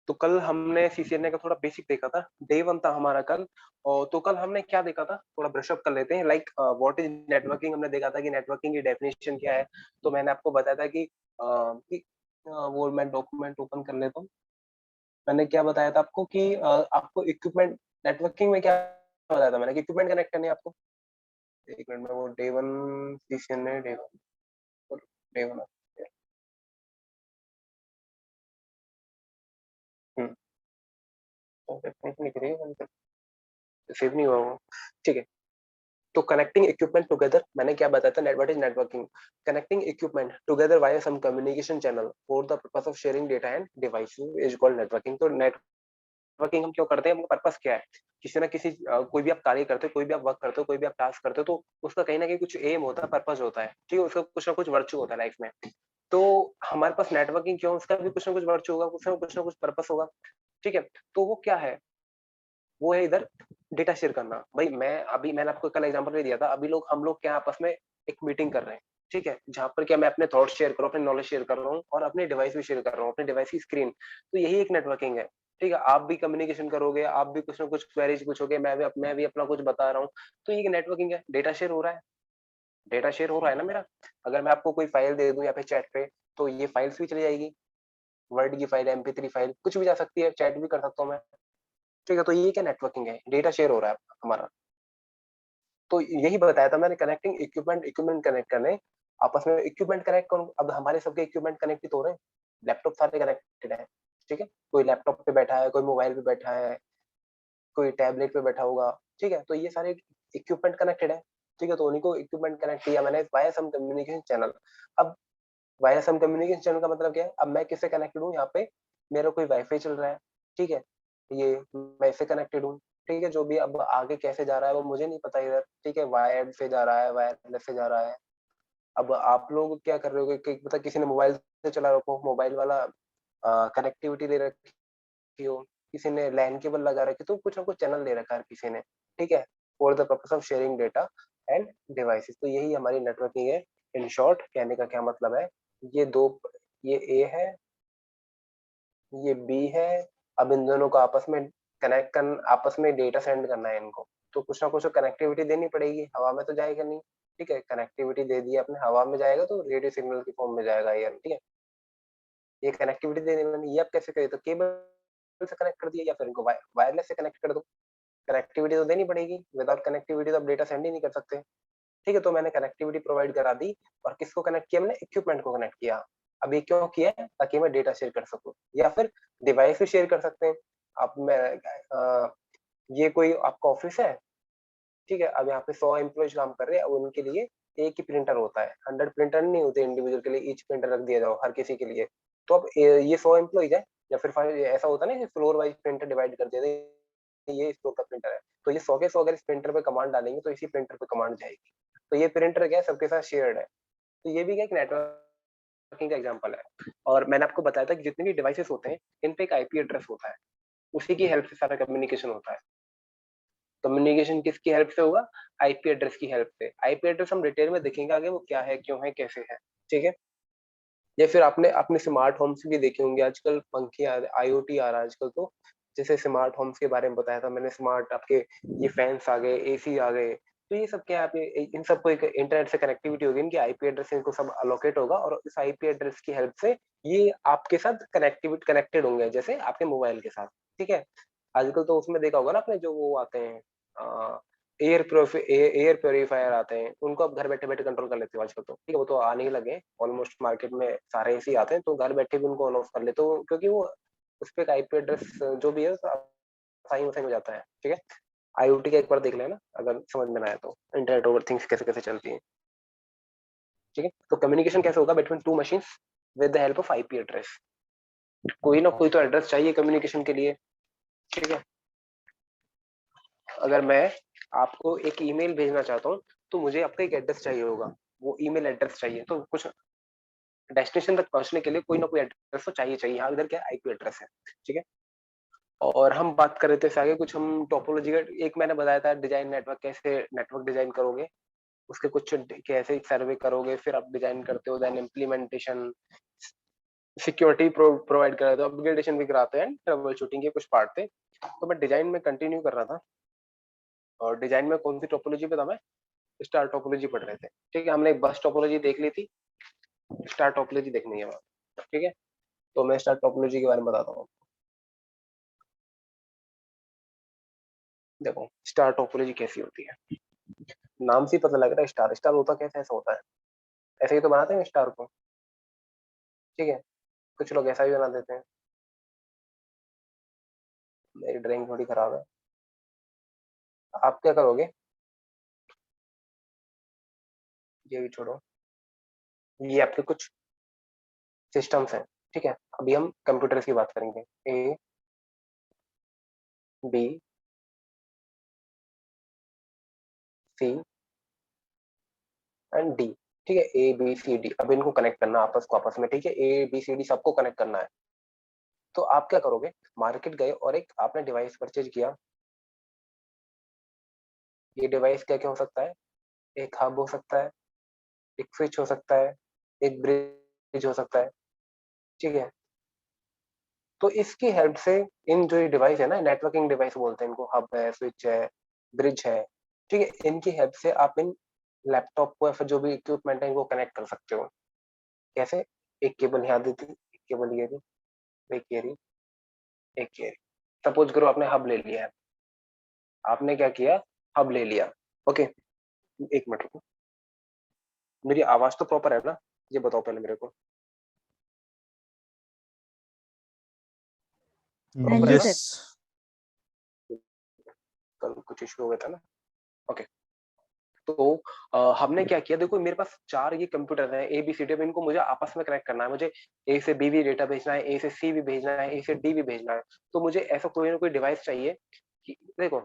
तो कल हमने सीसीएनए का थोड़ा बेसिक देखा था, डे 1 था हमारा कल। और तो कल हमने क्या देखा था, थोड़ा ब्रश अप कर लेते हैं। लाइक व्हाट इज नेटवर्किंग, हमने देखा था कि नेटवर्किंग की डेफिनेशन क्या है। तो मैंने आपको बताया था वो मैं डॉक्यूमेंट ओपन कर लेता हूँ। मैंने क्या बताया था आपको कि आपको इक्विपमेंट, नेटवर्किंग में क्या बताया था मैंने कि इक्विपमेंट कनेक्ट करने हैं आपको। एक मिनट में, वो डे 1 सीसीएनए डे 1 हम्म सेव नहीं हुआ वो। ठीक है। तो कनेक्टिंग इक्विपमेंट टुगेदर, मैंने क्या बताया था, what is networking, connecting equipment together via some communication channel for the purpose of sharing data and devices is called networking. तो नेटवर्किंग हम क्यों करते हैं, हमको पर्पस क्या है। किसी ना किसी कोई भी आप कार्य करते हो, कोई भी आप वर्क करते हो, कोई भी आप टास्क करते हो, तो उसका कहीं ना कहीं कुछ एम होता है, पर्पस होता है, ठीक है, उसका कुछ ना कुछ वर्च्यू होता है लाइफ में। तो हमारे पास नेटवर्किंग क्यों, उसका भी कुछ ना कुछ वर्च्यू होगा, कुछ ना कुछ पर्पस होगा। ठीक है। तो वो क्या है, वो है इधर डेटा शेयर करना। भाई मैंने आपको कल एग्जांपल भी दिया था, अभी हम लोग क्या आपस में एक मीटिंग कर रहे हैं, ठीक है, जहां पर क्या मैं अपने थॉट्स शेयर कर रहा हूँ, अपने नॉलेज शेयर कर रहा हूँ और अपने डिवाइस भी शेयर कर रहा हूँ, अपने डिवाइस की स्क्रीन। तो यही एक नेटवर्किंग है। ठीक है, आप भी कम्युनिकेशन करोगे, आप भी कुछ ना कुछ क्वेरीज पूछोगे, मैं भी अपना कुछ बता रहा हूँ। तो ये नेटवर्किंग है, डेटा शेयर हो रहा है। डेटा शेयर हो रहा है ना मेरा। अगर मैं आपको कोई फाइल दे दूं या फिर चैट पे, तो ये फाइल्स भी चली जाएगी। वर्ड की फाइल, MP3 फाइल, कुछ भी जा सकती है, चैट भी कर सकता हूँ मैं। ठीक है, तो ये क्या नेटवर्किंग है, डेटा शेयर हो रहा है हमारा। तो यही बताया था मैंने, कनेक्टिंग इक्विपमेंट, इक्विपमेंट कनेक्ट करने, आपस में इक्विपमेंट कनेक्ट करूँ। अब हमारे सबके इक्विपमेंट कनेक्ट हो रहे हैं, लैपटॉप सारे कनेक्टेड है। ठीक है, कोई लैपटॉप पे बैठा है, कोई मोबाइल पे बैठा है, कोई टैबलेट पे बैठा होगा। ठीक है, तो ये सारे इक्विपमेंट कनेक्टेड है। ठीक है, तो उन्हीं को इक्विपमेंट कनेक्ट किया मैंने वाया सम कम्युनिकेशन चैनल। अब वाया सम कम्युनिकेशन चैनल का मतलब क्या है, अब मैं किससे कनेक्टेड हूँ यहाँ पे, मेरा कोई वाईफाई चल रहा है। ठीक है, ये मैं इससे कनेक्टेड हूँ। ठीक है, जो भी अब आगे कैसे जा रहा है वो मुझे नहीं पता इधर। ठीक है, वायर्ड से जा रहा है, वायरलेस से जा रहा है। अब आप लोग क्या कर रहे हो कि मतलब किसी ने मोबाइल से चला रखो, मोबाइल वाला कनेक्टिविटी ले रखी हो, किसी ने लैन केबल लगा रखी, तो कुछ ना कुछ चैनल ले रखा है किसी ने। ठीक है, for the purpose of sharing data and devices. तो यही हमारी नेटवर्किंग है। इन शॉर्ट कहने का क्या मतलब है, ये दो, ये ए है, ये बी है। अब इन दोनों को आपस में कनेक्ट कर, आपस में डेटा सेंड करना है इनको। तो कुछ ना कुछ कनेक्टिविटी देनी पड़ेगी, हवा में तो जाएगा नहीं। ठीक है, कनेक्टिविटी दे दी अपने, हवा में जाएगा तो रेडियो सिग्नल की फॉर्म में जाएगा ये। ठीक है, ये कनेक्टिविटी देनी मैंने, ये आप कैसे करें, तो केबल से कनेक्ट कर दिया या फिर इनको वायरलेस से कनेक्ट कर दो। कनेक्टिविटी तो देनी पड़ेगी, विदाउट कनेक्टिविटी तो आप डेटा सेंड ही नहीं कर सकते। ठीक है, तो मैंने कनेक्टिविटी प्रोवाइड करा दी। और किसको कनेक्ट किया मैंने, इक्विपमेंट को कनेक्ट किया। अब ये क्यों किया है, ताकि मैं डेटा शेयर कर सकूं, या फिर डिवाइस भी शेयर कर सकते हैं। अब ये कोई आपका ऑफिस है, ठीक है, अब यहाँ पे 100 एम्प्लॉयज काम कर रहे हैं, अब उनके लिए एक ही प्रिंटर होता है, 100 प्रिंटर नहीं होते इंडिविजुअल के लिए, ईच प्रिंटर रख दिया जाओ हर किसी के लिए। तो अब ये 100 एम्प्लॉयज है, या फिर ऐसा होता है ना, फ्लोर वाइज प्रिंटर डिवाइड कर देते हैं, ये इस फ्लोर का प्रिंटर है। तो ये 100 के 100 अगर इस प्रिंटर पे कमांड डालेंगे तो इसी प्रिंटर पे कमांड जाएगी। तो ये प्रिंटर क्या है, सबके साथ शेयर्ड है। तो ये भी क्या एक नेटवर्किंग का एग्जांपल है। और मैंने आपको बताया था कि जितने भी डिवाइसेस होते हैं, इन पे एक आईपी एड्रेस होता है, उसी की हेल्प से सारा कम्युनिकेशन होता है। कम्युनिकेशन किसकी हेल्प से होगा, आईपी एड्रेस की हेल्प से। आईपी एड्रेस हम डिटेल में देखेंगे आगे, वो क्या है, क्यों है, कैसे है। ठीक है, या फिर आपने अपने स्मार्ट होम्स भी देखे होंगे, आजकल पंखे आईओटी आ रहा है आजकल। तो जैसे स्मार्ट होम्स के बारे में बताया था मैंने, स्मार्ट आपके ये फैंस आ गए, एसी आ गए। तो ये सब क्या है, आपके इन सबको एक इंटरनेट से कनेक्टिविटी होगी, इनकी आईपी एड्रेस से इनको सब अलोकेट होगा, और इस आईपी एड्रेस की हेल्प से ये आपके साथ कनेक्टिविटी कनेक्टेड होंगे, जैसे आपके मोबाइल के साथ। ठीक है, आजकल तो उसमें देखा होगा ना आपने, जो वो आते हैं एयर प्योरीफायर आते हैं, उनको आप घर बैठे बैठे कंट्रोल कर लेते हो आजकल। तो ठीक है, वो तो आने ही लगे, ऑलमोस्ट मार्केट में सारे ऐसे ही आते हैं, तो घर बैठे भी उनको ऑन ऑफ कर लेते हो, क्योंकि वो उस पे आईपी एड्रेस जो भी है तो आसानी से हो जाता है। ठीक है, आईओटी का एक बार देख लेना अगर समझ में ना आए तो, इंटरनेट ओवर थिंग्स कैसे कैसे चलती है। ठीक है, तो कम्युनिकेशन कैसे होगा between two machines, with the help of IP address. कोई ना कोई तो एड्रेस चाहिए कम्युनिकेशन के लिए। ठीक है, अगर मैं आपको एक ईमेल भेजना चाहता हूँ, तो मुझे आपका एक एड्रेस चाहिए होगा, वो ईमेल एड्रेस चाहिए। तो कुछ डेस्टिनेशन तक पहुंचने के लिए कोई ना कोई एड्रेस तो चाहिए चाहिए। यहाँ इधर क्या आईपी एड्रेस है। ठीक है, और हम बात कर रहे थे इससे आगे कुछ, हम टोपोलॉजी का एक मैंने बताया था, डिजाइन नेटवर्क, कैसे नेटवर्क डिजाइन करोगे, उसके कुछ कैसे सर्वे करोगे, फिर आप डिजाइन करते हो, देन इम्प्लीमेंटेशन, सिक्योरिटी प्रोवाइड कर रहे थे, अपग्रेडेशन भी कराते हैं, ट्रबल शूटिंग के कुछ पार्ट थे। तो मैं डिजाइन में कंटिन्यू कर रहा था, और डिजाइन में कौन सी टोपोलॉजी पे था मैं, स्टार टोपोलॉजी पढ़ रहे थे। ठीक है, हमने एक बस टोपोलॉजी देख ली थी, स्टार टोपोलॉजी देखनी है वहाँ। ठीक है, तो मैं स्टार टोपोलॉजी के बारे में बताता हूँ। देखो स्टार टोपोलॉजी कैसी होती है, नाम से ही पता लग रहा है स्टार स्टार होता कैसे, ऐसा होता है, ऐसे ही तो बनाते हैं स्टार को। ठीक है, कुछ लोग ऐसा भी बना देते हैं। मेरी ड्राइंग थोड़ी खराब है, आप क्या करोगे, ये भी छोड़ो, ये आपके कुछ सिस्टम्स हैं। ठीक है, अभी हम कंप्यूटर्स की बात करेंगे, A B C and D. ठीक है, ए बी सी डी, अब इनको कनेक्ट करना आपस को आपस में। ठीक है, ए बी सी डी सबको कनेक्ट करना है। तो आप क्या करोगे, मार्केट गए और एक आपने डिवाइस परचेज किया। ये डिवाइस क्या क्या हो सकता है, एक हब हो सकता है, एक स्विच हो सकता है, एक ब्रिज हो सकता है। ठीक है, तो इसकी हेल्प से इन जो ये डिवाइस है ना, नेटवर्किंग डिवाइस बोलते हैं इनको, हब है, स्विच है, ब्रिज है। ठीक है, इनकी हेल्प से आप इन लैपटॉप को या फिर जो भी इक्विपमेंट है इनको कनेक्ट कर सकते हो। कैसे, एक केबल यहाँ दी थी, एक केबल ये रही, एक ये रही, एक ये रही। सपोज करो आपने हब ले लिया है, आपने क्या किया, हब ले लिया। ओके, एक मिनट रुको, मेरी आवाज तो प्रॉपर है ना, ये बताओ पहले मेरे को, हाँ प्रॉपर है जी ना, सर। कल कुछ इशू हो गया था ना। ओके, तो हमने क्या किया, देखो मेरे पास चार ये कंप्यूटर है, ए बी सी डी, इनको मुझे आपस में कनेक्ट करना है, मुझे ए से बी भी डेटा भेजना है, ए से सी भी भेजना है, ए से डी भी भेजना है। तो मुझे ऐसा कोई ना कोई डिवाइस चाहिए कि देखो,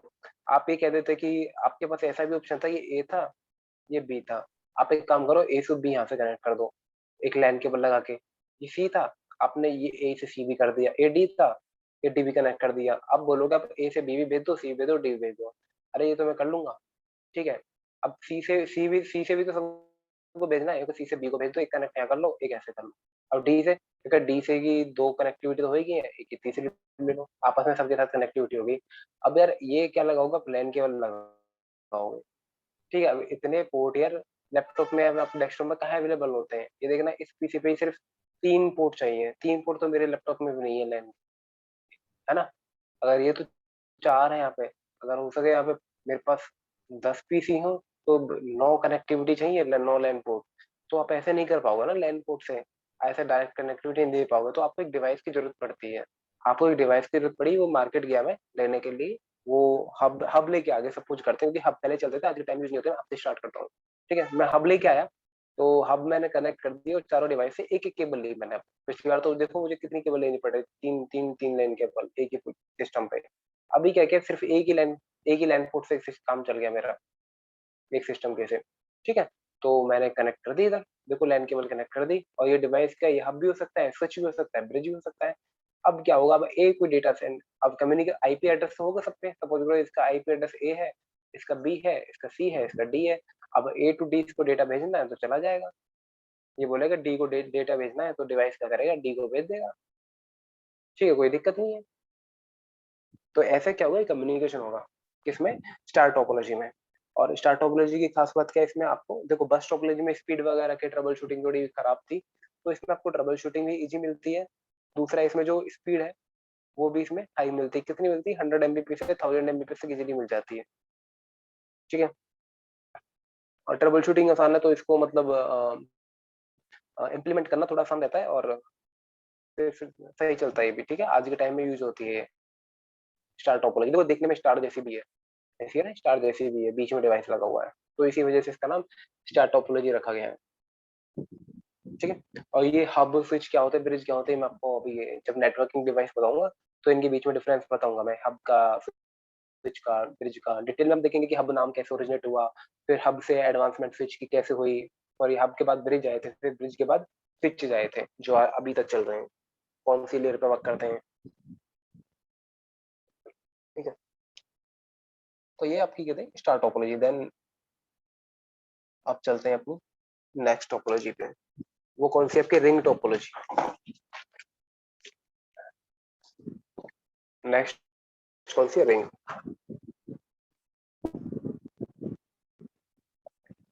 आप ये कह देते कि आपके पास ऐसा भी ऑप्शन था, ये ए था, ये बी था, आप एक काम करो, ए से बी यहाँ से कनेक्ट कर दो एक लैन केबल लगा के। ये सी था, आपने ये ए से सी भी कर दिया, ए डी था, ये डी भी कनेक्ट कर दिया। अब बोलोगे आप ए से बी भी भेज दो, सी भेज दो, डी भी भेज दो, अरे ये तो मैं कर लूंगा। ठीक है, अब सी से भी तो सबको भेजना है, सी से बी को भेज दो, एक कनेक्ट यहाँ कर लो, एक ऐसे कर लो। अब डी से, अगर डी से की दो कनेक्टिविटी तो होगी, एक ही तीसरी ले लो, आपस में सबके साथ कनेक्टिविटी होगी। अब यार ये क्या लगाओगे, प्लेन केबल लगाओगे। ठीक है, अब इतने पोर्ट यार लैपटॉप में, अब डेस्कटॉप में कहाँ अवेलेबल होते हैं, ये देखना, इस पीसी पे ही सिर्फ 3 पोर्ट चाहिए, 3 पोर्ट तो मेरे लैपटॉप में भी नहीं है लैन, है ना। अगर ये तो 4 है यहाँ पे, अगर हो सके यहाँ पे मेरे पास 10 पीसी हो, तो 9 कनेक्टिविटी चाहिए, 9 लैन पोर्ट। तो आप ऐसे नहीं कर पाओगे ना लैन पोर्ट से, ऐसे डायरेक्ट कनेक्टिविटी नहीं दे पाओगे, तो आपको एक डिवाइस की जरूरत पड़ती है। आपको एक डिवाइस की जरूरत पड़ी, वो मार्केट गया मैं लेने के लिए, वो हब हब लेके आगे सब कुछ करते हैं, क्योंकि हब पहले चलते थे, आज के टाइम यूज नहीं होते, मैं आपसे स्टार्ट करता हूँ। ठीक है, मैं हब लेके आया, तो हब मैंने कनेक्ट कर दिया, और चारों डिवाइस से एक एक केबल ली मैंने। पिछली बार तो देखो मुझे कितनी केबल लेनी पड़ रही, तीन लाइन केबल एक ही सिस्टम पे। अभी क्या क्या सिर्फ एक ही लाइन पोर्ट से काम चल गया मेरा, एक सिस्टम के से। ठीक है, तो मैंने कनेक्ट कर दी इधर, देखो लैन केबल कनेक्ट कर दी, और ये डिवाइस क्या, ये हब भी हो सकता है, स्विच भी हो सकता है, ब्रिज भी हो सकता है। अब क्या होगा, अब एक कोई डेटा सेंड, अब कम्युनिकेट आईपी एड्रेस तो होगा सब पे, सपोज करो इसका आईपी एड्रेस ए है, इसका बी है, इसका सी है, इसका डी है। अब ए टू डी इसको डेटा भेजना है तो चला जाएगा, ये बोलेगा डी को डेटा भेजना है, तो डिवाइस क्या करेगा, डी को भेज देगा। ठीक है, कोई दिक्कत नहीं है। तो ऐसे क्या होगा, कम्युनिकेशन होगा किसमें, स्टार टोपोलॉजी में। और स्टार टोपोलॉजी की खास बात क्या है इसमें, आपको देखो बस टोपोलॉजी में स्पीड वगैरह की ट्रबल शूटिंग थोड़ी खराब थी, तो इसमें आपको ट्रबल शूटिंग भी इजी मिलती है। दूसरा, इसमें जो स्पीड है वो भी इसमें हाई मिलती है, कितनी मिलती है, 100 MBps से 1000 MBps तक इजीली मिल जाती है। ठीक है, और ट्रबल शूटिंग आसान है, तो इसको मतलब इम्प्लीमेंट करना थोड़ा आसान रहता है, और फिर सही चलता है ये भी। ठीक है, आज के टाइम में यूज होती है स्टार टोपोलॉजी, देखो देखने में स्टार जैसी भी है, ऐसी है ना, स्टार जैसी भी है, बीच में डिवाइस लगा हुआ है, तो इसी वजह से इसका नाम स्टार टोपोलॉजी रखा गया है। ठीक है, और ये हब स्विच क्या होते हैं, ब्रिज क्या होते हैं, मैं आपको अभी जब नेटवर्किंग डिवाइस बताऊंगा तो इनके बीच में डिफरेंस बताऊंगा मैं, हब का, स्विच का, ब्रिज का डिटेल में हम देखेंगे कि हब नाम कैसे ओरिजिनेट हुआ, फिर हब से एडवांसमेंट स्विच की कैसे हुई, और ये हब के बाद ब्रिज आए थे, फिर ब्रिज के बाद स्विच आए थे जो अभी तक चल रहे हैं, कौन सी लेयर पे वर्क करते हैं। ठीक है, तो ये आपकी कहते हैं स्टार टोपोलॉजी। देन अब चलते हैं अपनी नेक्स्ट टोपोलॉजी पे, वो कौन सी आपकी रिंग टोपोलॉजी। नेक्स्ट कौन सी रिंग?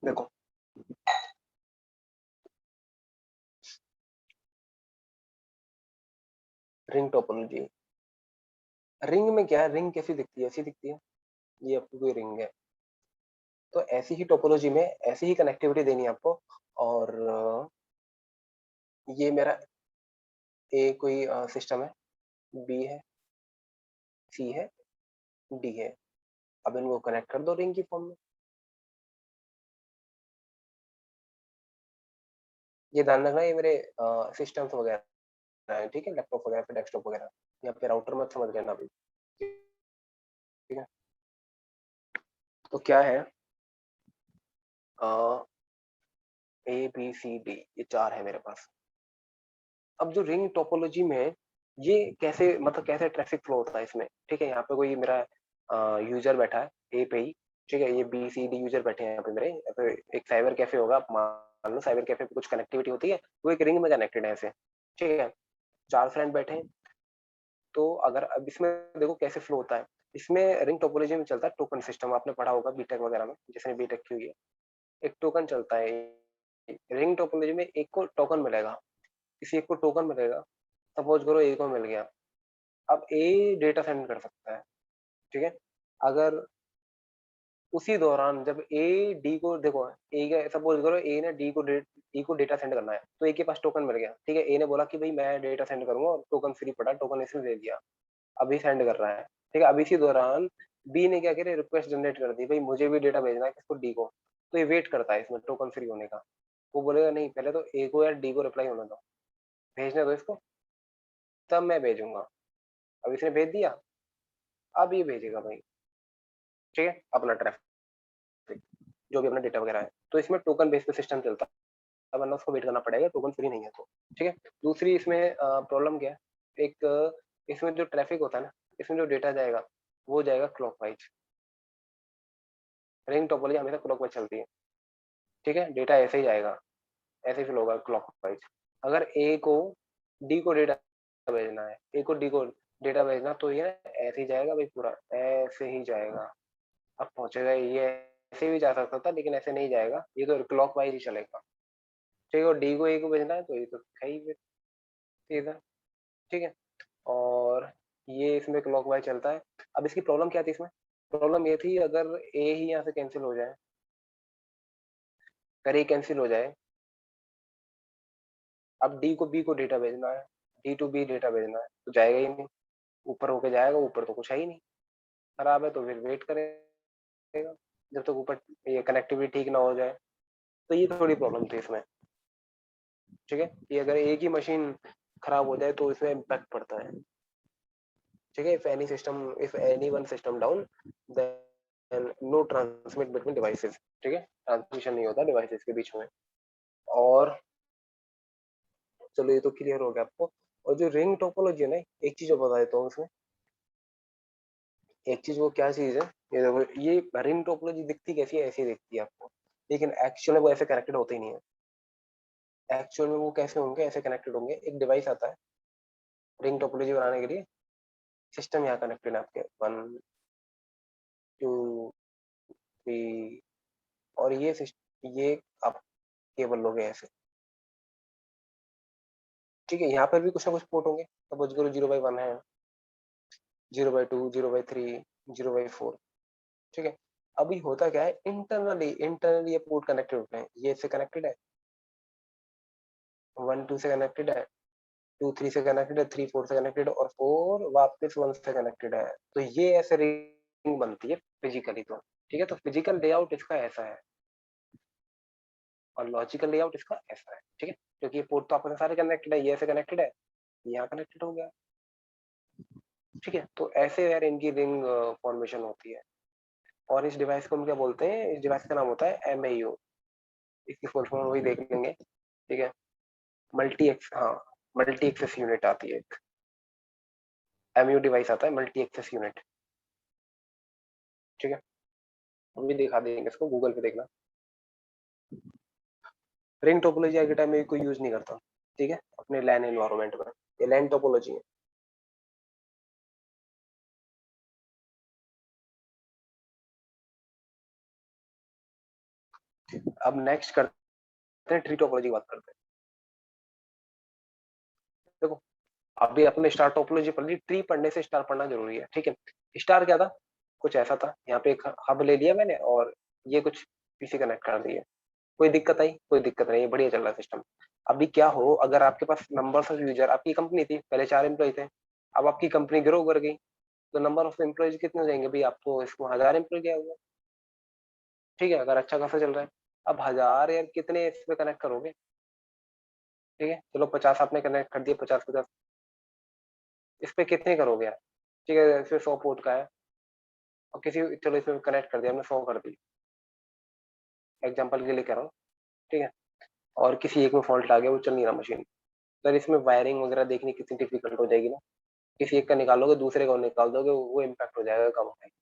देखो रिंग टोपोलॉजी, रिंग में क्या है, रिंग कैसी दिखती है? ऐसी दिखती है, ये आपकी कोई रिंग है, तो ऐसी ही टोपोलॉजी में ऐसी ही कनेक्टिविटी देनी है आपको। और ये मेरा ए कोई सिस्टम है, बी है, सी है, डी है। अब इनको कनेक्ट कर दो रिंग की फॉर्म में। ये ध्यान रखना, ये मेरे सिस्टम्स वगैरह है, ठीक है, लैपटॉप वगैरह पे, डेस्कटॉप वगैरह, यहाँ पे राउटर मत समझ लेना अभी, ठीक है। तो क्या है, ए बी सी डी, ये चार है मेरे पास। अब जो रिंग टोपोलॉजी में ये कैसे, मतलब कैसे ट्रैफिक फ्लो होता है इसमें, ठीक है। यहाँ पे कोई मेरा यूजर बैठा है ए पे ही, ठीक है, ये बी सी डी यूजर बैठे हैं यहाँ पे मेरे, या फिर एक साइबर कैफे होगा, आप मान लो साइबर कैफे पे कुछ कनेक्टिविटी होती है, वो एक रिंग में कनेक्टेड है ऐसे, ठीक है। चार फ्रेंड बैठे हैं, तो अगर अब इसमें देखो कैसे फ्लो होता है। इसमें रिंग टोपोलॉजी में चलता है टोकन सिस्टम, आपने पढ़ा होगा बीटेक वगैरह में, जिसने बीटेक की हुई है। एक टोकन चलता है रिंग टोपोलॉजी में, एक को टोकन मिलेगा, किसी एक को टोकन मिलेगा, सपोज करो ए को मिल गया। अब ए डेटा सेंड कर सकता है, ठीक है। अगर उसी दौरान जब ए डी को, देखो ए का सपोज करो, ए ने डी को डेटा सेंड करना है, तो ए के पास टोकन मिल गया, ठीक है। ए ने बोला कि भाई मैं डेटा सेंड करूंगा, और टोकन फ्री पड़ा, टोकन इसने दे दिया, अभी सेंड कर रहा है, ठीक है। अब इसी दौरान बी ने क्या किया, रिक्वेस्ट जनरेट कर दी, भाई मुझे भी डेटा भेजना है किसको, डी को। तो ये वेट करता है इसमें टोकन फ्री होने का, वो बोलेगा नहीं, पहले तो ए को या डी को रिप्लाई होने दो, भेजने दो इसको, तब मैं भेजूंगा। अब इसने भेज दिया, अब ये भेजेगा भाई, ठीक है, अपना ट्रैफिक, जो भी अपना डेटा वगैरह है। तो इसमें टोकन बेस्ड सिस्टम चलता है, वरना उसको वेट करना पड़ेगा, टोकन फ्री नहीं है तो, ठीक है। दूसरी इसमें प्रॉब्लम क्या है, एक इसमें जो ट्रैफिक होता है ना, इसमें जो डेटा जाएगा वो जाएगा क्लॉकवाइज। रिंग टोपोलॉजी हमेशा क्लॉकवाइज चलती है, ठीक है। डेटा ऐसे ही जाएगा, ऐसे ही फ्लो होगा क्लॉकवाइज। अगर ए को डी को डेटा भेजना है, ए को डी को डेटा भेजना, तो ये ऐसे ही जाएगा भाई, पूरा ऐसे ही जाएगा। अब पहुंचेगा, ये ऐसे भी जा सकता था, लेकिन ऐसे नहीं जाएगा, ये तो क्लॉकवाइज ही चलेगा, ठीक है। और डी को ए को भेजना है, तो ये तो है ही फिर सीधा, ठीक है। और ये इसमें क्लॉकवाइज चलता है। अब इसकी प्रॉब्लम क्या थी इसमें, प्रॉब्लम ये थी, अगर ए ही यहाँ से कैंसिल हो जाए, अगर ए कैंसिल हो जाए, अब डी को बी को डेटा भेजना है, डी टू बी डेटा भेजना है, तो जाएगा ही नहीं, ऊपर होके जाएगा, ऊपर तो कुछ है ही नहीं, खराब है, तो फिर वेट करेगा जब तक ऊपर ये कनेक्टिविटी ठीक ना हो जाए। तो ये थोड़ी प्रॉब्लम थी इसमें, ठीक है। ये अगर एक ही मशीन खराब हो जाए तो इसमें इम्पैक्ट पड़ता है, ठीक है। If any one system down, then no transmit between devices, ठीक है, ट्रांसमिशन नहीं होता डिवाइसेस के बीच में। और चलो ये तो क्लियर हो गया आपको। और जो रिंग टोपोलॉजी है ना, एक चीज और बता देता हूँ उसमें, एक चीज, वो क्या चीज है, ये देखो, ये रिंग टोपोलॉजी दिखती कैसी है, ऐसी दिखती है आपको, लेकिन एक्चुअल में वो ऐसे कनेक्टेड होते ही नहीं है। एक्चुअल में वो कैसे होंगे, ऐसे कनेक्टेड होंगे, एक डिवाइस आता है रिंग टोपोलॉजी बनाने के लिए, सिस्टम यहाँ कनेक्टेड है आपके, 1 2 3, और ये आप केबल लोगे ऐसे, ठीक है। यहाँ पर भी कुछ ना कुछ पोर्ट होंगे, सपोज करो 0/1 है, 0/2, 0/3, 0/4, ठीक है। अभी होता क्या है, इंटरनली ये पोर्ट कनेक्टेड होते हैं, ये इससे कनेक्टेड है, 1 2 से कनेक्टेड है, 2 3 से कनेक्टेड है, 3 4 से कनेक्टेड है, और 4 वापस 1 से कनेक्टेड है। तो ये ऐसे रिंग बनती है फिजिकली, तो ठीक है। तो फिजिकल लेआउट इसका ऐसा है, और लॉजिकल लेआउट इसका ऐसा है, ठीक है। क्योंकि ये पोर्ट तो आपस में सारे कनेक्टेड है, ये ऐसे कनेक्टेड है, यहाँ कनेक्टेड हो गया, ठीक है। तो ऐसे यार इनकी रिंग फॉर्मेशन होती है। और इस डिवाइस को हम क्या बोलते हैं, इस डिवाइस का नाम होता है एमएयू, इसकी फुल फॉर्म वही देख लेंगे, ठीक है। मल्टी एक्स, हाँ, मल्टी एक्सेस यूनिट आती है एक, एमयू डिवाइस आता है, मल्टी एक्सेस यूनिट, ठीक है। हम भी दिखा देंगे इसको, गूगल पे देखना। रिंग टोपोलॉजी आज के टाइम में कोई यूज नहीं करता, ठीक है, अपने लैन एनवायरनमेंट में, ये लैन टोपोलॉजी है। अब नेक्स्ट करते हैं ट्री टोपोलॉजी की बात करते हैं। देखो अभी अपने स्टार टोपोलॉजी पढ़ ली, ट्री पढ़ने से स्टार पढ़ना जरूरी है, ठीक है। स्टार क्या था, कुछ ऐसा था, यहाँ पे एक हब ले लिया मैंने और ये कुछ पीसी कनेक्ट कर दिए। कोई दिक्कत आई? कोई दिक्कत नहीं, बढ़िया चल रहा है सिस्टम। अभी क्या हो, अगर आपके पास नंबर ऑफ यूजर, आपकी कंपनी थी पहले 4 एम्प्लॉय थे, अब आपकी कंपनी ग्रो कर गई, तो नंबर ऑफ एम्प्लॉयज कितने हो जाएंगे भाई? आपको इसको 1000 एम्प्लॉय दिया हुआ, ठीक है, अगर अच्छा खासा चल रहा है। अब 1000 यार कितने इस पे कनेक्ट करोगे? ठीक है, चलो 50 आपने कनेक्ट कर दिए, 50 50 इस पे कितने करोगे यार? ठीक है, इसमें 100 पोर्ट का है और किसी, चलो इसमें कनेक्ट कर दिया हमने, 100 कर दी, एग्जाम्पल के लिए कह रहा हूँ, ठीक है। और किसी एक में फॉल्ट आ गया, वो चल नहीं रहा मशीन, तो इसमें वायरिंग वगैरह देखनी कितनी डिफिकल्ट हो जाएगी ना। किसी एक का निकालोगे, दूसरे का निकाल दोगे, वो इम्पैक्ट हो जाएगा, कम हो जाएगा,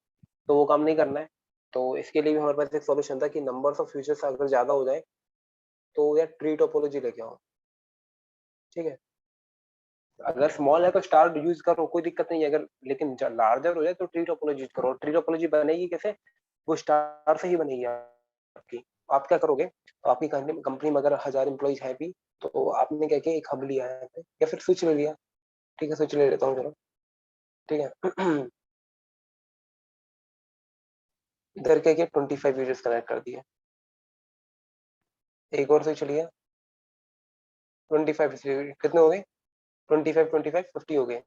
तो वो काम नहीं करना है। तो इसके लिए भी हमारे पास एक सॉल्यूशन था कि नंबर्स ऑफ फीचर्स अगर ज्यादा हो जाए तो यार ट्री टोपोलॉजी लेके आओ, ठीक है। अगर स्मॉल है तो स्टार यूज करो, कोई दिक्कत नहीं है, अगर लेकिन लार्जर हो जाए तो ट्री टोपोलॉजी यूज करो। ट्री टोपोलॉजी बनेगी कैसे? वो स्टार से ही बनेगी आपकी। आप क्या करोगे, तो आपकी कंपनी में अगर 1000 एम्प्लॉइज है भी, तो आपने क्या किया, एक हब लिया है या फिर स्विच ले लिया, ठीक है, स्विच ले लेता हूँ चलो, ठीक है। इधर क्या किया, 25 यूजर्स कनेक्ट कर दिए, एक और स्विच लिया, 25 कितने हो गए, 25 25 50 हो गए,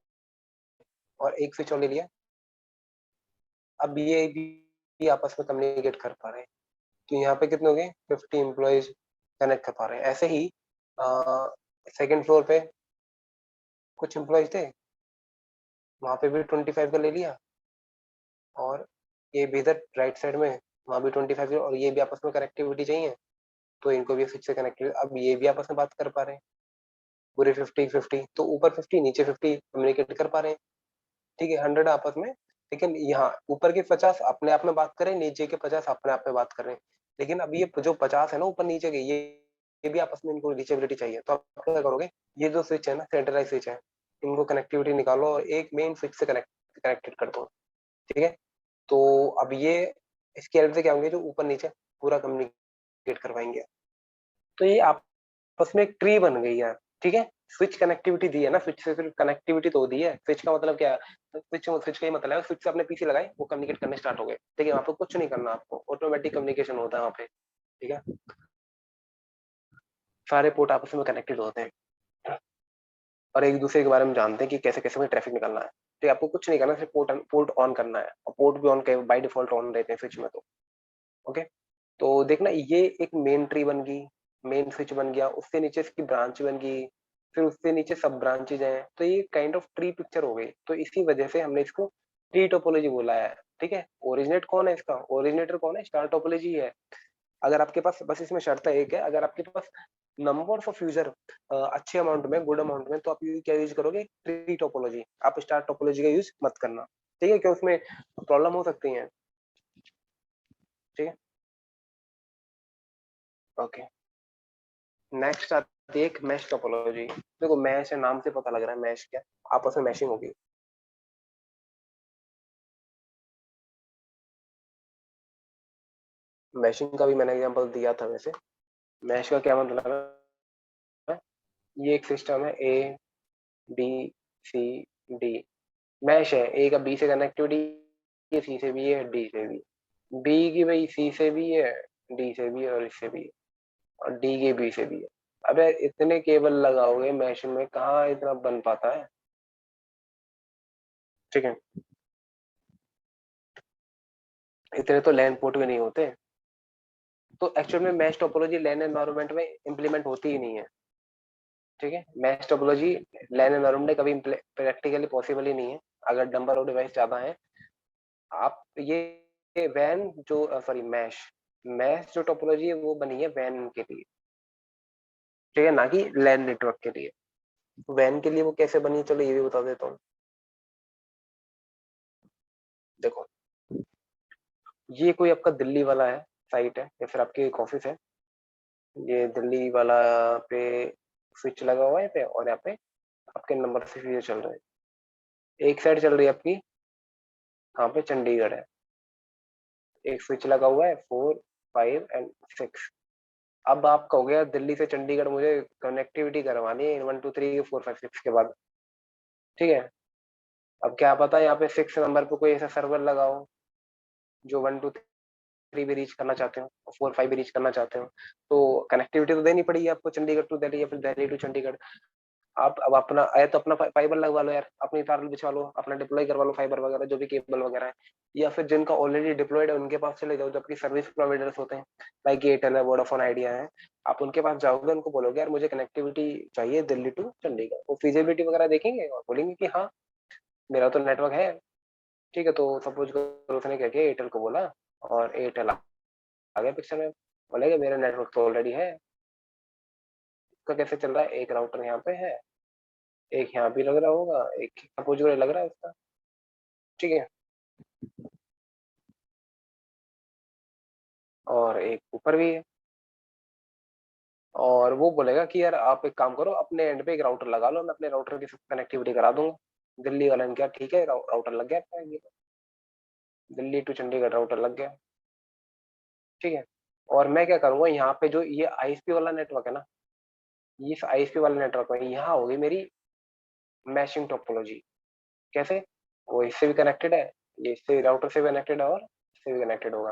और एक स्विच और ले लिया। अब ये भी आपस में कम्युनिकेट कर पा रहे हैं, तो यहाँ पे कितने हो गए, 50 एम्प्लॉयज कनेक्ट कर पा रहे हैं। ऐसे ही सेकेंड फ्लोर पे कुछ एम्प्लॉयज थे, वहां पे भी 25 का ले लिया, और ये भी इधर राइट साइड में, वहां भी 25, और ये भी आपस में कनेक्टिविटी चाहिए, तो इनको भी स्विच से कनेक्ट, अब ये भी आपस में बात कर पा रहे हैं, पूरे 50 50, तो ऊपर 50 नीचे 50 कम्युनिकेट कर पा रहे हैं, ठीक है, 100 आपस में। लेकिन यहाँ ऊपर के 50 अपने आप में बात करें, नीचे के 50 अपने आप में बात कर रहे हैं, लेकिन अब ये जो 50 है ना ऊपर नीचे के, ये भी आपस में इनको रीचेबिलिटी चाहिए, तो आप क्या करोगे, ये जो स्विच है ना, सेंट्रलाइज स्विच है, इनको कनेक्टिविटी निकालो और एक मेन स्विच से कनेक्टेड कर दो, ठीक है। तो अब ये इसकी हेल्प से क्या होंगे, जो ऊपर नीचे पूरा कम्युनिकेट करवाएंगे, तो ये आपस में एक ट्री बन गई यार, ठीक है। स्विच कनेक्टिविटी दी है ना, स्विच से फिर कनेक्टिविटी तो दी है, स्विच का मतलब क्या है, स्विच स्विच का ही मतलब है, स्विच से अपने पीछे लगाए, वो कम्युनिकेट करने स्टार्ट हो गए, ठीक है, वहां पे कुछ नहीं करना, आपको ऑटोमेटिक कम्युनिकेशन होता है वहां पे, ठीक है, सारे पोर्ट आपस में कनेक्टेड होते हैं और एक दूसरे के बारे में जानते हैं कि कैसे कैसे में ट्रैफिक निकलना है, ठीक है, आपको कुछ नहीं करना, सिर्फ पोर्ट ऑन करना है, और पोर्ट भी ऑन बाई डिफॉल्ट ऑन रहते हैं स्विच में, तो ओके। तो देखना, ये एक मेन ट्री बन गई, मेन स्विच बन गया, उससे नीचे इसकी ब्रांच बन गई, फिर उससे नीचे सब ब्रांचेज हैं, तो ये काइंड ऑफ ट्री पिक्चर हो गई, तो इसी वजह से हमने इसको ट्री टोपोलॉजी बोला है, ठीक है। ओरिजिनेट कौन है इसका, ओरिजिनेटर कौन है, स्टार टोपोलॉजी है। अगर आपके पास, बस इसमें शर्त है एक है, अगर आपके पास नंबर ऑफ यूजर अच्छे अमाउंट में, गुड अमाउंट में, तो आप क्या यूज करोगे, ट्री टोपोलॉजी, आप स्टार टोपोलॉजी का यूज मत करना, ठीक है, क्योंकि उसमें प्रॉब्लम हो सकती है, ठीक है, ओके। नेक्स्ट आती है एक मैश टोपोलॉजी। देखो मैश है, नाम से पता लग रहा है मैश क्या, आपस में मैशिंग होगी। मैशिंग का भी मैंने एग्जांपल दिया था वैसे। मैश का क्या मतलब है, ये एक सिस्टम है, A B C D, mesh है, ए का बी से कनेक्टिविटी, ये सी से भी है, डी से भी, बी की भाई सी से भी है, डी से भी है, और इससे भी है, और डी के बी से भी है। अबे इतने केबल लगाओगे मैश में, कहाँ इतना बन पाता है, ठीक है, इतने तो लैन पोर्ट भी नहीं होते। तो एक्चुअल में मैश टोपोलॉजी लैन एनवायरनमेंट में इंप्लीमेंट होती ही नहीं है, ठीक है, मैश टोपोलॉजी लैन एनवायरनमेंट में कभी प्रैक्टिकली पॉसिबल ही नहीं है, अगर नंबर ऑफ डिवाइस ज्यादा है। आप ये वैन जो, सॉरी मैश, मैश जो टोपोलॉजी है वो बनी है वैन के लिए, ठीक है, ना कि लैन नेटवर्क के लिए। वैन के लिए वो कैसे बनी, चलो ये भी बता देता हूँ। देखो ये कोई आपका दिल्ली वाला है, साइट है, या फिर आपकी एक ऑफिस है, ये दिल्ली वाला पे स्विच लगा हुआ है पे, और यहाँ पे आपके नंबर से चीजें चल रहे हैं, एक साइड चल रही है आपकी, यहाँ पे चंडीगढ़ है, एक स्विच लगा हुआ है 4 5 एंड 6, अब आप कहोगे यार दिल्ली से चंडीगढ़ मुझे कनेक्टिविटी करवानी है 1 2 3 4 5 6 के बाद, ठीक है। अब क्या पता यहाँ पे 6 नंबर पे कोई ऐसा सर्वर लगाओ जो 1 2 3 भी रीच करना चाहते हो और 4 5 भी रीच करना चाहते हो, तो कनेक्टिविटी तो देनी पड़ेगी आपको चंडीगढ़ टू दिल्ली या फिर दिल्ली टू चंडीगढ़। आप अब अपना आया तो अपना फाइबर लगवा लो यार, अपनी तार बिछवा लो, अपना डिप्लॉय करवा लो फाइबर वगैरह जो भी केबल वगैरह है, या फिर जिनका ऑलरेडी डिप्लॉयड है उनके पास चले जाओ, जबकि सर्विस प्रोवाइडर्स होते हैं लाइक एयरटेल है, वोडाफोन आइडिया है। आप उनके पास जाओगे, उनको बोलोगे यार मुझे कनेक्टिविटी चाहिए दिल्ली टू चंडीगढ़, वो फिजिबिलिटी वगैरह देखेंगे और बोलेंगे कि हाँ मेरा तो नेटवर्क है, ठीक है। तो सपोज करो उसने क्या किया, एयरटेल को बोला और एयरटेल आ गया पिक्चर में, बोलेगा मेरा नेटवर्क तो ऑलरेडी है। इसका कैसे चल रहा है, एक राउटर यहाँ पे है, एक यहाँ भी लग रहा होगा, एक सपोज करो लग रहा है उसका, ठीक है, और एक ऊपर भी है। और वो बोलेगा कि यार आप एक काम करो, अपने एंड पे एक राउटर लगा लो, मैं अपने राउटर की कनेक्टिविटी करा दूंगा। दिल्ली वाले ने क्या, ठीक है, राउटर लग गया आपका, ये दिल्ली टू चंडीगढ़ राउटर लग गया, ठीक है। और मैं क्या करूंगा, यहाँ पे जो ये आईएसपी वाला नेटवर्क है ना, इस आईएसपी वाले नेटवर्क में यहाँ होगी मेरी मैशिंग टोपोलॉजी। कैसे, वो इससे भी कनेक्टेड है, ये इससे राउटर से भी कनेक्टेड है और इससे भी कनेक्टेड होगा,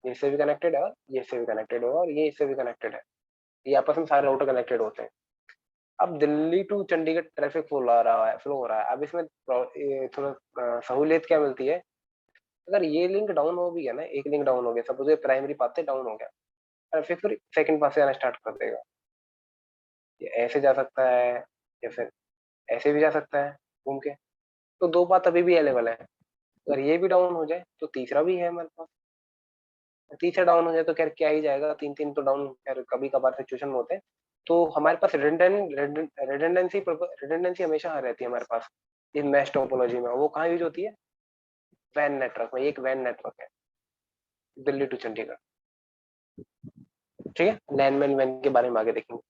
ये इससे भी कनेक्टेड है और ये इससे भी कनेक्टेड होगा और ये इससे भी कनेक्टेड है, ये आपस में सारे राउटर कनेक्टेड होते हैं। अब Delhi to Chandigarh traffic flow हो रहा है। अब इसमें थोड़ा सहूलियत क्या मिलती है, अगर ये लिंक डाउन हो भी गया ना, एक लिंक डाउन हो गया, सपोज ये प्राइमरी पाथ से डाउन हो गया, ट्रैफिक फिर सेकंड पाथ से आना स्टार्ट कर देगा। ये ऐसे जा सकता है या फिर ऐसे भी जा सकता है घूम के, तो दो पाथ अभी भी अवेलेबल है। अगर ये भी डाउन हो जाए तो तीसरा भी है हमारे पास, तीसरा डाउन हो जाए तो खैर क्या ही जाएगा, तीन तीन तो डाउन खैर कभी कभार सिचुएशन में होते हैं। तो हमारे पास रिडंडेंसी हमेशा रहती है हमारे पास इन मैश टोपोलॉजी में। वो कहाँ यूज होती है, वैन नेटवर्क में, एक वैन नेटवर्क है दिल्ली टू चंडीगढ़, ठीक है। लैन मैन वैन के बारे में आगे देखेंगे।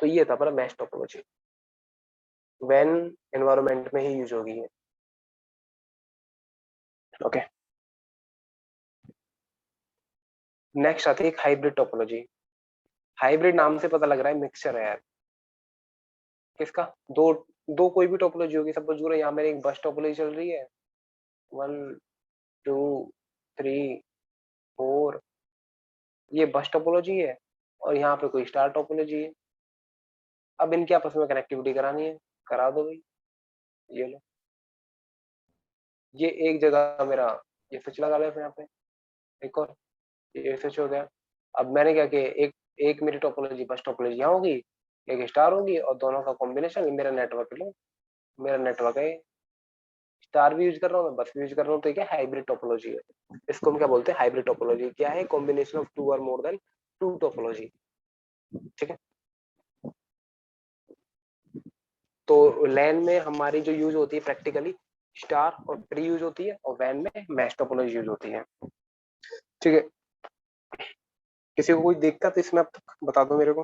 तो ये था पर मैश टोपोलॉजी, वैन एनवायरमेंट में ही यूज होगी है, ओके। नेक्स्ट आती है हाइब्रिड टोपोलॉजी। हाइब्रिड नाम से पता लग रहा है मिक्सचर है यार, किसका, दो दो कोई भी टोपोलॉजी होगी। सपोज करो यहाँ मेरी एक बस टोपोलॉजी चल रही है, 1 2 3 4, ये बस टोपोलॉजी है, और यहाँ पे कोई स्टार टोपोलॉजी है। अब इनके आपस में कनेक्टिविटी करानी है, करा दो भाई, ये लो, ये एक जगह मेरा ये स्विच लगा लेते हैं यहाँ पे, एक और ये स्विच हो गया। अब मैंने क्या किया, एक एक मेरी टोपोलॉजी बस टोपोलॉजी यहाँ होगी, एक स्टार होगी, और दोनों का कॉम्बिनेशन मेरा नेटवर्क लो, मेरा नेटवर्क है, स्टार भी यूज कर रहा हूँ मैं, बस भी यूज कर रहा हूँ, तो क्या हाइब्रिड टोपोलॉजी है। इसको हम क्या बोलते हैं, हाइब्रिड टोपोलॉजी। क्या है, कॉम्बिनेशन ऑफ टू और मोर देन टू टोपोलॉजी, ठीक है। तो लैन में हमारी जो यूज होती है प्रैक्टिकली स्टार और ट्री यूज होती है, और वैन में मैश टोपोलॉजी यूज होती है, ठीक है। किसी को कोई दिक्कत इसमें अब तक बता दो मेरे को,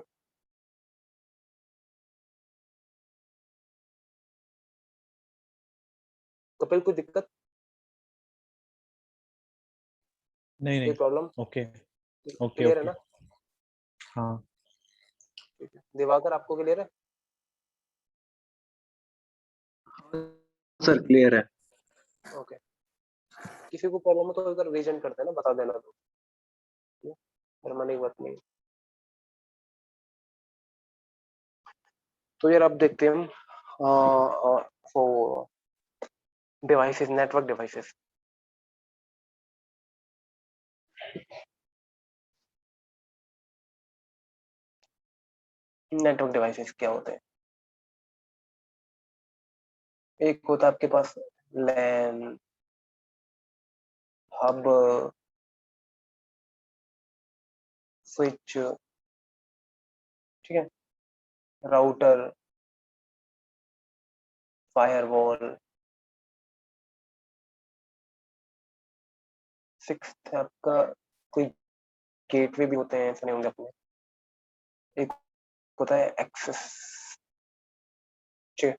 कपिल कोई दिक्कत, नहीं कोई नहीं, प्रॉब्लम, ओके ओके क्लियर है ओके। ना, हाँ ठीक है। दिवाकर आपको क्लियर है, सर क्लियर है। ओके। किसी को प्रॉब्लम हो तो अगर रीजन करते हैं ना, बता देना, तो शर्माने की बात नहीं। तो यार अब देखते हैं हम वो devices, network devices. Network devices क्या होते हैं, एक होता है आपके पास लैन, हब, स्विच, ठीक है, राउटर, फायरवॉल, सिक्स आपका कोई गेटवे भी होते हैं, सुने होंगे आपने, एक होता है एक्सेस, ठीक है।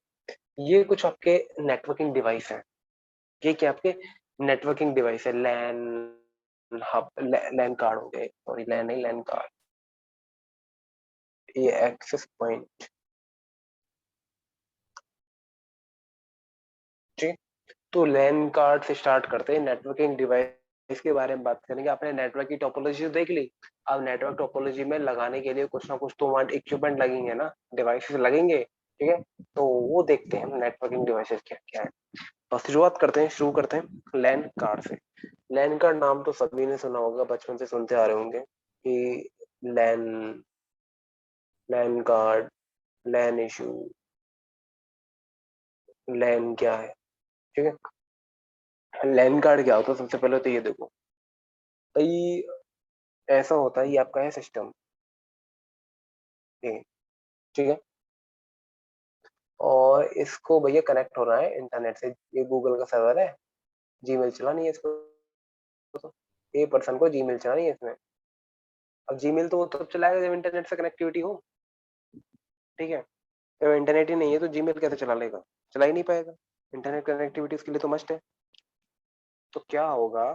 ये कुछ आपके नेटवर्किंग डिवाइस हैं, ये क्या आपके नेटवर्किंग डिवाइस है, लैन, हब, लैन कार्ड हो गए, सॉरी लैन नहीं, लैन कार्ड, ये एक्सेस पॉइंट, ठीक। तो लैन कार्ड से स्टार्ट करते हैं, नेटवर्किंग डिवाइस के बारे में बात करेंगे। आपने नेटवर्क की टोपोलॉजी देख ली। अब नेटवर्क टोपोलॉजी में लगाने के लिए कुछ ना कुछ तो वहाँ इक्विपमेंट लगेंगे ना, डिवाइसेस लगेंगे, ठीक है। तो वो देखते हैं हम नेटवर्किंग डिवाइसेस क्या क्या है। तो शुरू करते हैं लैन कार्ड से। लैन कार्ड नाम तो सभी ने सुना होगा, बचपन से सुनते आ रहे होंगे कि लैन, लैन कार्ड, लैन इशू, लैन क्या है, ठीक है। लैन कार्ड क्या होता है, सबसे पहले तो ये देखो भाई, ऐसा होता है, ये आपका है सिस्टम, ठीक है। और इसको भैया कनेक्ट हो रहा है इंटरनेट से, ये गूगल का सर्वर है, जीमेल चलानी है इसको, तो ये पर्सन को जीमेल चलानी है इसमें। अब जीमेल तो वो तब चलाएगा जब इंटरनेट से कनेक्टिविटी हो, ठीक है। तो इंटरनेट ही नहीं है तो जीमेल कैसे चला लेगा, चला ही नहीं पाएगा। इंटरनेट कनेक्टिविटी उसके लिए तो मस्ट है। तो क्या होगा,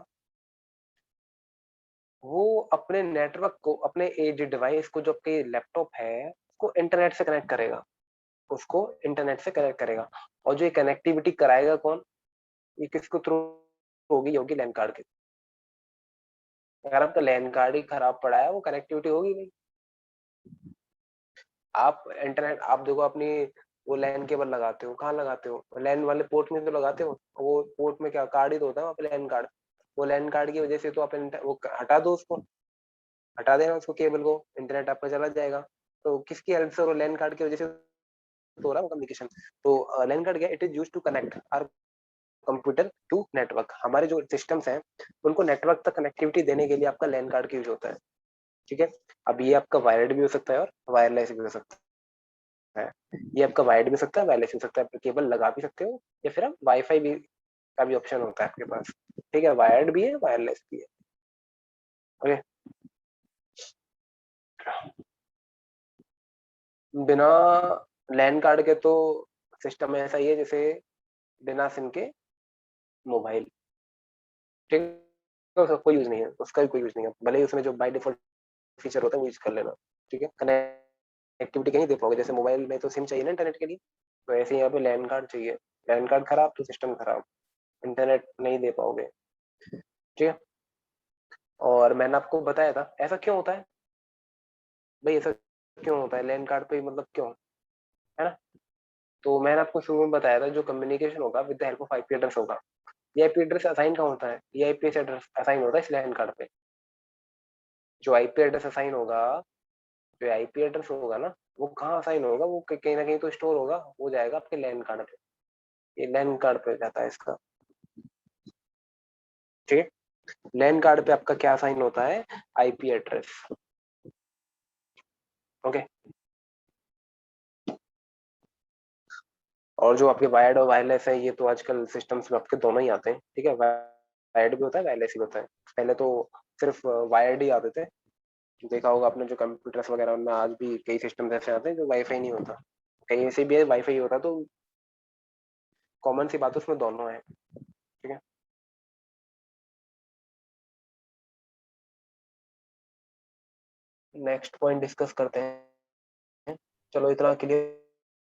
वो अपने नेटवर्क को, अपने एज डिवाइस को, जो आपके लैपटॉप है उसको इंटरनेट से कनेक्ट करेगा, उसको इंटरनेट से कनेक्ट करेगा। और जो ये कनेक्टिविटी कराएगा कौन, ये किसको थ्रू होगी, होगी लैन कार्ड के। अगर आपका लैन कार्ड ही खराब पड़ा है, वो कनेक्टिविटी होगी नहीं। आप इंटरनेट, आप देखो अपनी वो लैन केबल लगाते हो, कहाँ लगाते हो, लैन वाले पोर्ट में तो लगाते हो। वो पोर्ट में क्या कार्ड ही तो होता है वहाँ पे, लैन कार्ड। वो लैन कार्ड की वजह से तो आप वो हटा दो उसको, हटा देना उसको, केबल को, इंटरनेट आपका चला जाएगा। तो किसकी हेल्प से, और लैन कार्ड की वजह से तो हो रहा है कम्युनिकेशन। तो लैन कार्ड क्या, it is use to connect our computer to network. हमारे जो सिस्टम्स हैं उनको नेटवर्क तक कनेक्टिविटी देने के लिए आपका लैन कार्ड का यूज होता है, ठीक है। अब ये आपका वायर्ड भी हो सकता है और वायरलेस भी हो सकता है। ये आपका वायर्ड भी हो सकता है, वायरलेस भी हो सकता है, आप केबल लगा भी सकते हो, या फिर आप वाईफाई भी का भी ऑप्शन होता है आपके पास, ठीक है। वायर्ड भी है, वायरलेस भी है, ओके। बिना लैन कार्ड के तो सिस्टम ऐसा ही है जैसे बिना सिम के मोबाइल, ठीक है। तो उसका कोई यूज नहीं है, उसका भी कोई यूज नहीं है, भले ही उसमें जो बाय डिफॉल्ट फीचर होता है वो यूज कर लेना, ठीक है। कनेक्टिविटी कहीं दे पाओगे, जैसे मोबाइल में तो सिम चाहिए ना इंटरनेट के लिए, तो ऐसे यहाँ पे लैन कार्ड चाहिए। लैन कार्ड खराब तो सिस्टम खराब, इंटरनेट नहीं दे पाओगे, ठीक है। और मैंने आपको बताया था ऐसा क्यों होता है भाई, ऐसा क्यों होता है लैन कार्ड पे, मतलब क्यों, है ना। तो मैंने आपको शुरू में बताया था, जो कम्युनिकेशन होगा with the help of IP address होगा। ये आईपी एड्रेस असाइन कहाँ होता है, ये आईपी एड्रेस असाइन होता है इस लैन कार्ड पे। जो आईपी एड्रेस असाइन होगा, जो आईपी एड्रेस होगा ना, वो कहाँ असाइन होगा, वो कहीं ना कहीं तो स्टोर होगा, वो जाएगा आपके लैन कार्ड पे। ये लैन कार्ड पे जाता है इसका, ठीक है। लैन कार्ड पे आपका क्या असाइन होता है, आईपी एड्रेस, ओके। और जो आपके वायर्ड और वायरलेस है, ये तो आजकल सिस्टम्स में आपके दोनों ही आते हैं, ठीक है। वायर्ड भी होता है, वायरलेस भी होता है। पहले तो सिर्फ वायर्ड ही आते थे, देखा होगा आपने जो कंप्यूटर्स वगैरह, उनमें आज भी कई सिस्टम ऐसे आते हैं जो वाईफाई नहीं होता, कहीं ऐसे भी है वाईफाई होता, तो कॉमन सी बात है, उसमें दोनों है, ठीक है। नेक्स्ट पॉइंट डिस्कस करते हैं। चलो इतना क्लियर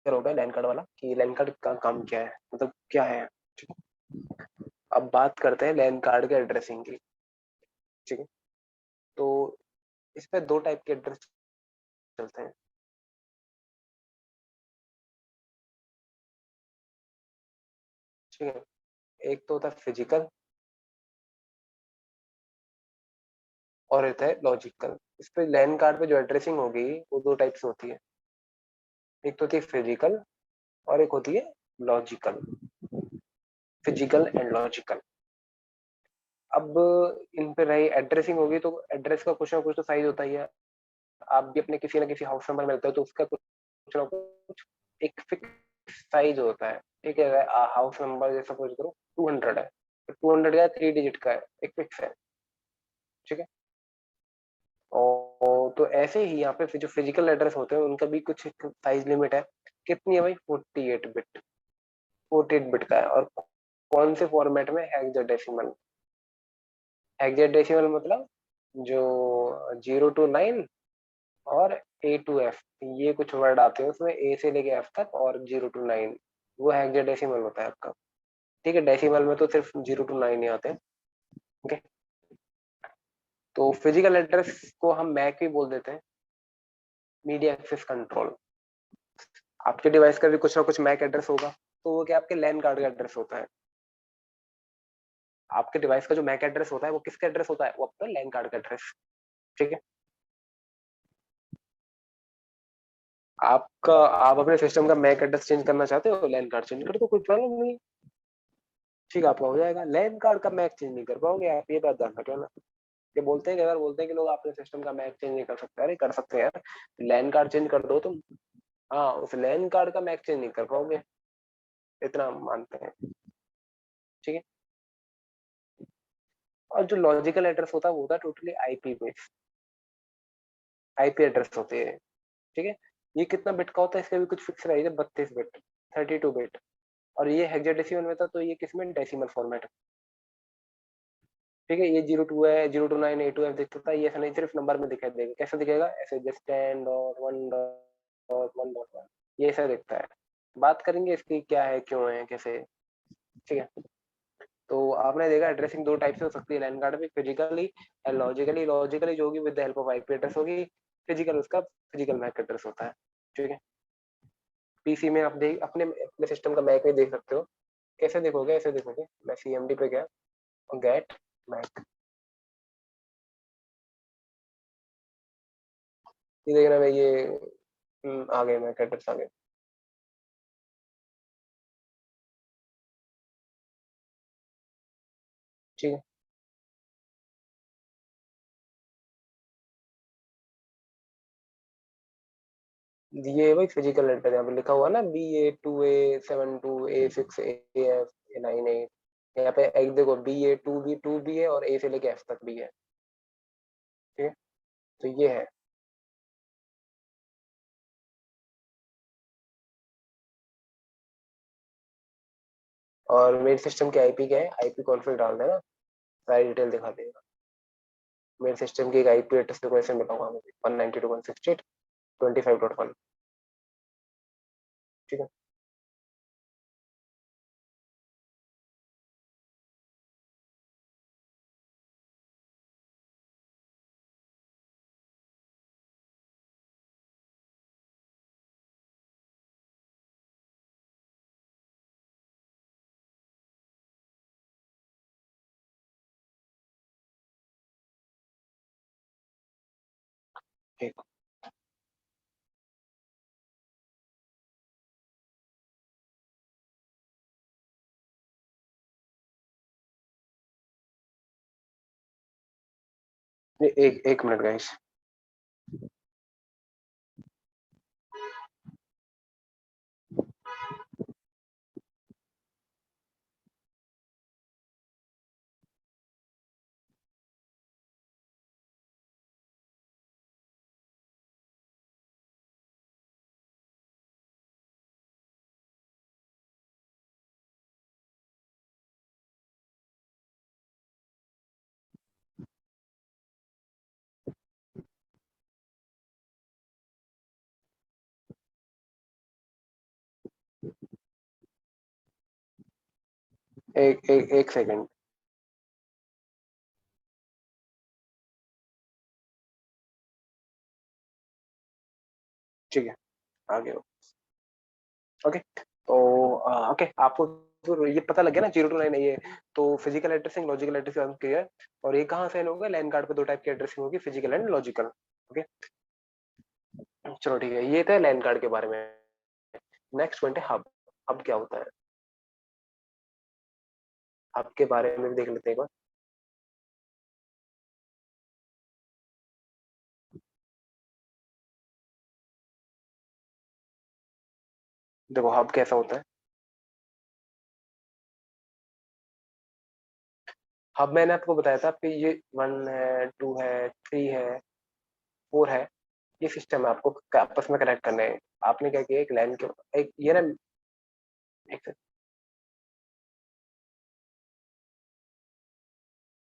हो गया लैन कार्ड वाला, कि लैन कार्ड का काम क्या है, मतलब क्या है, ठीक है। अब बात करते हैं लैन कार्ड के एड्रेसिंग की, ठीक है। तो इस पे दो टाइप के एड्रेस चलते हैं, ठीक है। एक तो होता है फिजिकल और एक है लॉजिकल। इस पे लैन कार्ड पे जो एड्रेसिंग होगी वो दो टाइप से होती है, एक तो होती है फिजिकल और एक होती है लॉजिकल, फिजिकल एंड लॉजिकल। अब इन पे रही एड्रेसिंग होगी, तो एड्रेस का कुछ ना कुछ तो साइज होता ही है। आप भी अपने किसी ना किसी हाउस नंबर मिलते हो तो उसका कुछ ना कुछ एक फिक्स साइज होता है, ठीक है। हाउस नंबर जैसा सपोज करो 200 है, तो 200 का 3 डिजिट का है, एक फिक्स है, ठीक है। और तो ऐसे ही यहाँ पे जो फिजिकल एड्रेस होते हैं उनका भी कुछ साइज लिमिट है। कितनी है भाई, 48 बिट, 48 बिट का है। और कौन से फॉर्मेट में, हेक्साडेसिमल। हेक्साडेसिमल मतलब जो 0 to 9 और ए टू एफ, ये कुछ वर्ड आते हैं उसमें, ए से लेके एफ तक और 0 to 9, वो हेक्साडेसिमल होता है आपका। ठीक है, डेसिमल में तो सिर्फ 0 to 9 ही आते हैं। ओके, तो फिजिकल एड्रेस को हम मैक भी बोल देते हैं, मीडिया एक्सेस कंट्रोल। आपके डिवाइस का भी कुछ ना कुछ मैक एड्रेस होगा, तो वो क्या आपके लैन कार्ड का एड्रेस होता है। आपके डिवाइस का जो मैक एड्रेस होता है वो किसका एड्रेस होता है, वो आपका लैन कार्ड का एड्रेस। ठीक है, आप अपने सिस्टम का मैक एड्रेस चेंज करना चाहते हो, लैन कार्ड चेंज कर दो, कोई प्रॉब्लम नहीं है। ठीक है, आपका हो जाएगा। लैन कार्ड का मैक चेंज नहीं कर पाओगे आप, ये बात ध्यान रखना। ये बोलते हैं कि अगर बोलते हैं कि लोग अपने सिस्टम का मैक चेंज नहीं कर सकते, अरे कर सकते हैं यार, लैन कार्ड चेंज कर दो तुम। हाँ, उस लैन कार्ड का मैक चेंज नहीं कर पाओगे, इतना हम मानते हैं। ठीक है, और जो लॉजिकल एड्रेस होता है वो होता है totally IP based, IP address होते हैं। ठीक है, ये कितना बिट का होता है, इसका भी कुछ फिक्स रहेगा, 32 बिट, 32 बिट। और ये हेक्साडेसिमल में था, तो ये किसमें, डेसिमल फॉर्मेट। ठीक है, ये 02 है, 0 to 9 A2F दिखता था, ये ऐसा नहीं, सिर्फ नंबर में दिखाई देगा। कैसा दिखेगा, ऐसे जस्ट 10.1.1.1, ये ऐसा दिखता है। बात करेंगे इसकी क्या है, क्यों है, कैसे। ठीक है, तो आपने देखा एड्रेसिंग दो टाइप से हो सकती है लैन कार्ड में, फिजिकली एंड लॉजिकली। लॉजिकली जो होगी with the help of IP address होगी, फिजिकल उसका फिजिकल मैक एड्रेस होता है। ठीक है, पीसी में आप देख अपने अपने सिस्टम का मैक नहीं देख सकते हो। कैसे देखोगे, ऐसे देखोगे, मैं सीएमडी पे गया और गेट मैक, ये देखना भाई, ये आ गए मैक एड्रेस आ गए। ठीक है, ये भाई फिजिकल एड्रेस यहाँ पे लिखा हुआ ना, BA2A72A6A9A। यहाँ पे एक देखो, BA2 भी है और ए से लेके एफ तक भी है। ठीक है, तो ये है। और मेरे सिस्टम के आईपी क्या है, आईपी कॉन्फ़िग डाल देना, सारी डिटेल दिखा देगा। मेरे सिस्टम की एक आईपी एड्रेस देखो ऐसे मिला हुआ मुझे, 192.168.25.1। ठीक है, ठीक। एक मिनट गाइस। एक सेकंड। ठीक है, आगे हो। ओके, तो ओके, आपको तो ये पता लग गया ना, 0 to 9 है ये। तो physical addressing, logical addressing clear. और ये कहाँ से होगा, लैन कार्ड पे दो टाइप की एड्रेसिंग होगी, फिजिकल एंड लॉजिकल। ओके, चलो ठीक है, ये था लैन कार्ड के बारे में। नेक्स्ट पॉइंट है हब। हब क्या होता है, हब के बारे में भी देख लेते हैं एक बार। देखो हब कैसा होता है। हब मैंने आपको बताया था कि ये 1 है, 2 है, 3 है, 4 है, ये सिस्टम है, आपको आपस में कनेक्ट करने हैं। आपने क्या किया, एक लैन के एक ये ना, एक